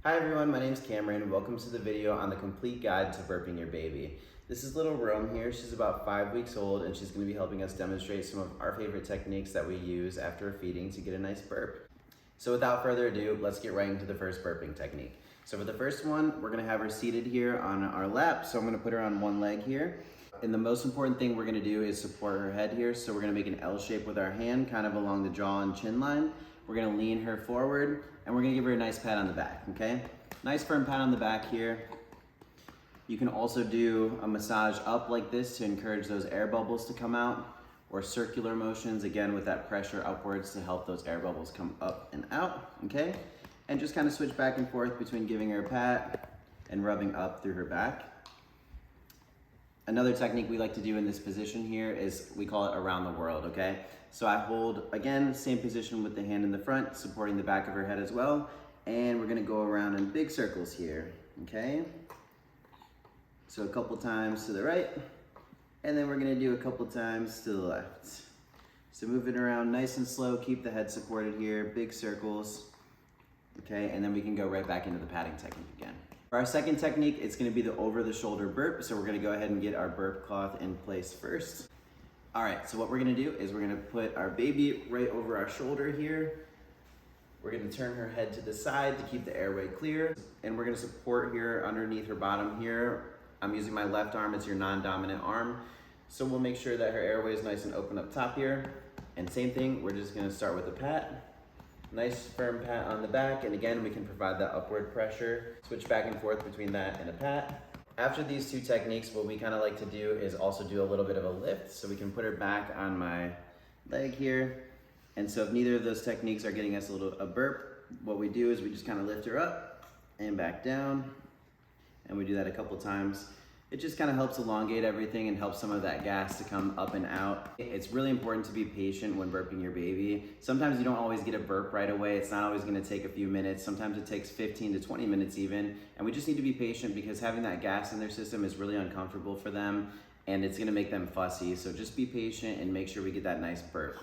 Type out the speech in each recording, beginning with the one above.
Hi everyone, my name's Cameron. Welcome to the video on the complete guide to burping your baby. This is little Rome here. She's about 5 weeks old and she's going to be helping us demonstrate some of our favorite techniques that we use after feeding to get a nice burp. So without further ado, let's get right into the first burping technique. So for the first one, we're going to have her seated here on our lap. So I'm going to put her on one leg here. And the most important thing we're going to do is support her head here. So we're going to make an L shape with our hand, kind of along the jaw and chin line. We're going to lean her forward and we're going to give her a nice pat on the back, okay? Nice firm pat on the back here. You can also do a massage up like this to encourage those air bubbles to come out, or circular motions, again with that pressure upwards to help those air bubbles come up and out, okay? And just kind of switch back and forth between giving her a pat and rubbing up through her back. Another technique we like to do in this position here is, we call it around the world, okay? So I hold, again, same position with the hand in the front, supporting the back of her head as well. And we're gonna go around in big circles here, okay? So a couple times to the right, and then we're gonna do a couple times to the left. So move it around nice and slow, keep the head supported here, big circles, okay? And then we can go right back into the patting technique again. For our second technique, it's gonna be the over-the-shoulder burp. So we're gonna go ahead and get our burp cloth in place first. All right, so what we're gonna do is we're gonna put our baby right over our shoulder here. We're gonna turn her head to the side to keep the airway clear. And we're gonna support here underneath her bottom here. I'm using my left arm as your non-dominant arm. So we'll make sure that her airway is nice and open up top here. And same thing, we're just gonna start with a pat. Nice firm pat on the back, and again, we can provide that upward pressure. Switch back and forth between that and a pat. After these two techniques, what we kind of like to do is also do a little bit of a lift, so we can put her back on my leg here. And so if neither of those techniques are getting us a burp, what we do is we just kind of lift her up and back down, and we do that a couple times. It just kind of helps elongate everything and helps some of that gas to come up and out. It's really important to be patient when burping your baby. Sometimes you don't always get a burp right away. It's not always gonna take a few minutes. Sometimes it takes 15 to 20 minutes even. And we just need to be patient because having that gas in their system is really uncomfortable for them and it's gonna make them fussy. So just be patient and make sure we get that nice burp.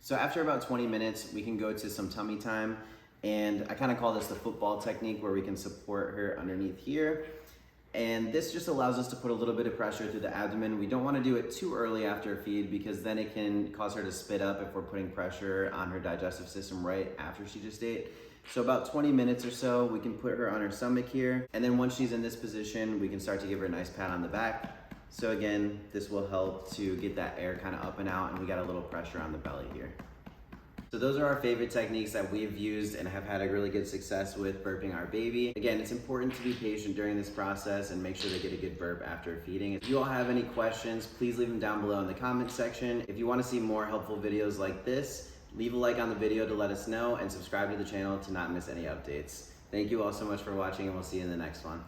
So after about 20 minutes, we can go to some tummy time. And I kind of call this the football technique, where we can support her underneath here. And this just allows us to put a little bit of pressure through the abdomen. We don't want to do it too early after a feed because then it can cause her to spit up if we're putting pressure on her digestive system right after she just ate. So about 20 minutes or so, we can put her on her stomach here. And then once she's in this position, we can start to give her a nice pat on the back. So again, this will help to get that air kind of up and out, and we got a little pressure on the belly here. So those are our favorite techniques that we've used and have had a really good success with burping our baby. Again, it's important to be patient during this process and make sure they get a good burp after feeding. If you all have any questions, please leave them down below in the comment section. If you want to see more helpful videos like this, leave a like on the video to let us know and subscribe to the channel to not miss any updates. Thank you all so much for watching, and we'll see you in the next one.